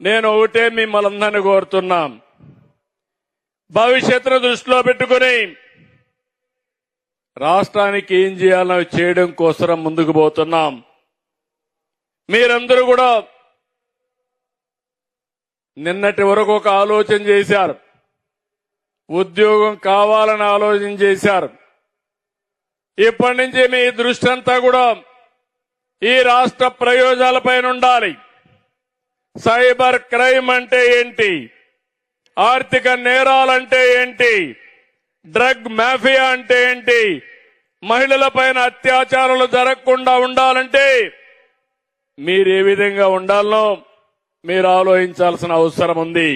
నేను ఒకటే మిమ్మల్ని అందరినీ కోరుతున్నాం, భవిష్యత్తును దృష్టిలో పెట్టుకుని రాష్ట్రానికి ఏం చేయాలో చేయడం కోసం ముందుకు పోతున్నాం. మీరందరూ కూడా నిన్నటి వరకు ఒక ఆలోచన చేశారు, ఉద్యోగం కావాలని ఆలోచన చేశారు. ఇప్పటి నుంచి మీ దృష్టి అంతా కూడా ఈ రాష్ట్ర ప్రయోజనాలపైన ఉండాలి. సైబర్ క్రైమ్ అంటే ఏంటి, ఆర్థిక నేరాలంటే ఏంటి, డ్రగ్ మాఫియా అంటే ఏంటి, మహిళలపైన అత్యాచారాలు జరగకుండా ఉండాలంటే మీరు ఏ విధంగా ఉండాలనో మీరు ఆలోచించాల్సిన అవసరం ఉంది.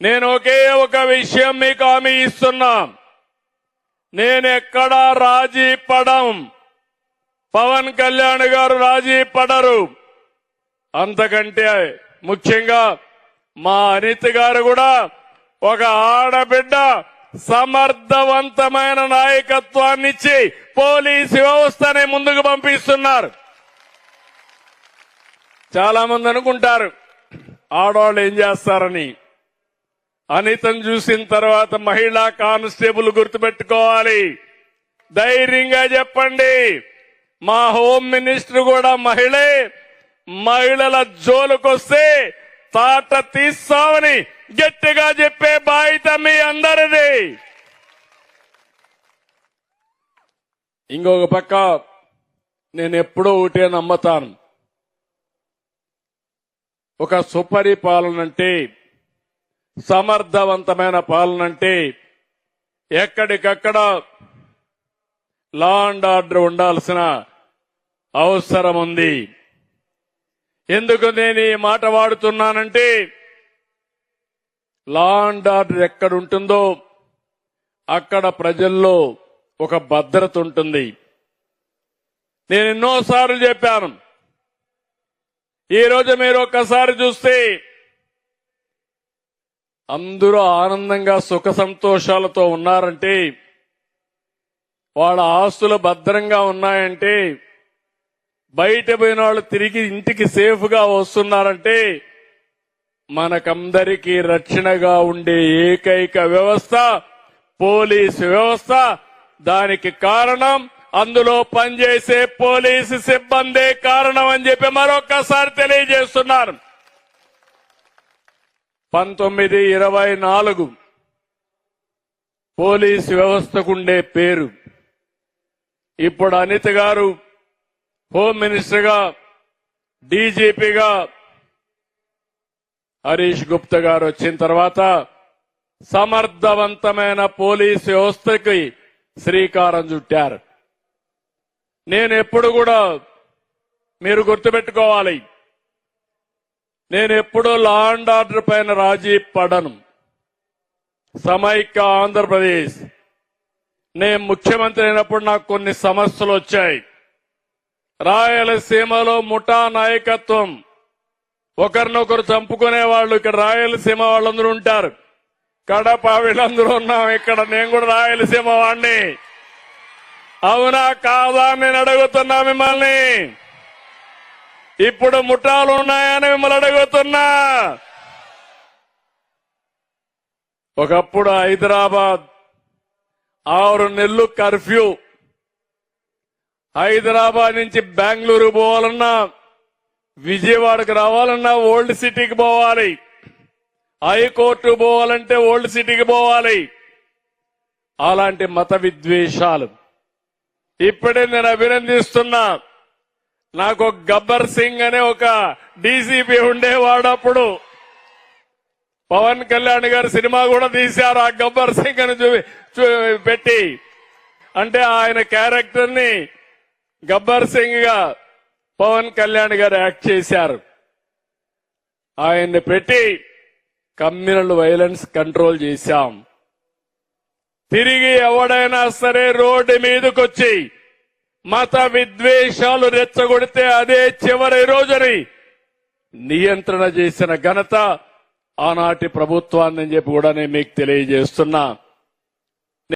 నేను ఒకే ఒక విషయం మీకు హామీ ఇస్తున్నా, నేను ఎక్కడా రాజీ పడం. పవన్ కళ్యాణ్ గారు రాజీ పడరు. అంతకంటే ముఖ్యంగా మా అనిత గారు కూడా ఒక ఆడబిడ్డ సమర్థవంతమైన నాయకత్వాన్ని ఇచ్చి పోలీసు వ్యవస్థని ముందుకు పంపిస్తున్నారు. చాలా మంది అనుకుంటారు ఆడవాళ్ళు ఏం చేస్తారని. అనితను చూసిన తర్వాత మహిళా కానిస్టేబుల్ గుర్తుపెట్టుకోవాలి. ధైర్యంగా చెప్పండి, మా హోమ్ మినిస్టర్ కూడా మహిళే. మహిళల జోలుకొస్తే తాట తీస్తామని గట్టిగా చెప్పే బాధ్యత మీ అందరిది. ఇంకొక పక్క నేను ఎప్పుడూ ఒకటే నమ్మతాను, ఒక సుపరిపాలన అంటే, సమర్థవంతమైన పాలన అంటే ఎక్కడికక్కడ లా అండ్ ఆర్డర్ ఉండాల్సిన అవసరం ఉంది. ఎందుకు నేను ఈ మాట వాడుతున్నానంటే, లా అండ్ ఆర్డర్ ఎక్కడ ఉంటుందో అక్కడ ప్రజల్లో ఒక భద్రత ఉంటుంది. నేను ఎన్నోసార్లు చెప్పాను, ఈ రోజు మీరు ఒక్కసారి చూస్తే అందరూ ఆనందంగా సుఖ సంతోషాలతో ఉన్నారంటే, వాళ్ళ ఆస్తులు భద్రంగా ఉన్నాయంటే, బయట పోయిన వాళ్ళు తిరిగి ఇంటికి సేఫ్ గా వస్తున్నారంటే, మనకందరికీ రక్షణగా ఉండే ఏకైక వ్యవస్థ పోలీసు వ్యవస్థ. దానికి కారణం అందులో పనిచేసే పోలీసు సిబ్బందే కారణం అని చెప్పి మరొక్కసారి తెలియజేస్తున్నారు. 1924 పోలీసు వ్యవస్థకుండే పేరు. ఇప్పుడు అనిత గారు హోమ్ మినిస్టర్ గా, డీజీపీగా హరీష్ గుప్తా గారు వచ్చిన తర్వాత సమర్థవంతమైన పోలీసు వ్యవస్థకి శ్రీకారం చుట్టారు. నేను ఎప్పుడు కూడా మీరు గుర్తుపెట్టుకోవాలి, నేను ఎప్పుడూ లా అండ్ ఆర్డర్ పైన రాజీ పడను. సమైక్య ఆంధ్రప్రదేశ్ నేను ముఖ్యమంత్రి అయినప్పుడు నాకు కొన్ని సమస్యలు వచ్చాయి. రాయలసీమలో ముఠా నాయకత్వం, ఒకరినొకరు చంపుకునే వాళ్ళు ఇక్కడ రాయలసీమ వాళ్ళందరూ ఉంటారు. కడప వీళ్ళందరూ ఉన్నాం ఇక్కడ. నేను కూడా రాయలసీమ వాడిని. అవునా కాదా నేను అడుగుతున్నా మిమ్మల్ని. ఇప్పుడు ముఠాలు ఉన్నాయని మిమ్మల్ని అడుగుతున్నా. ఒకప్పుడు హైదరాబాద్ 6 నెలలు కర్ఫ్యూ. హైదరాబాద్ నుంచి బెంగళూరు పోవాలన్నా, విజయవాడకు రావాలన్నా ఓల్డ్ సిటీకి పోవాలి. హైకోర్టు పోవాలంటే ఓల్డ్ సిటీకి పోవాలి. అలాంటి మత విద్వేషాలు. ఇప్పుడే నేను అభినందిస్తున్నా, నాకు గబ్బర్ సింగ్ అనే ఒక డీసీపీ ఉండేవాడు. అప్పుడు పవన్ కళ్యాణ్ గారు సినిమా కూడా తీశారు ఆ గబ్బర్ సింగ్ అని పెట్టి. అంటే ఆయన క్యారెక్టర్ ని గబ్బర్ సింగ్ గా పవన్ కళ్యాణ్ గారు యాక్ట్ చేశారు. ఆయన్ని పెట్టి కమ్యూనల్ వైలెన్స్ కంట్రోల్ చేశాం. తిరిగి ఎవడైనా సరే రోడ్డు మీదకొచ్చి మత విద్వేషాలు రెచ్చగొడితే అదే చివరి రోజుని నియంత్రణ చేసిన ఘనత ఆనాటి ప్రభుత్వాన్ని చెప్పి కూడా నేను మీకు తెలియజేస్తున్నా.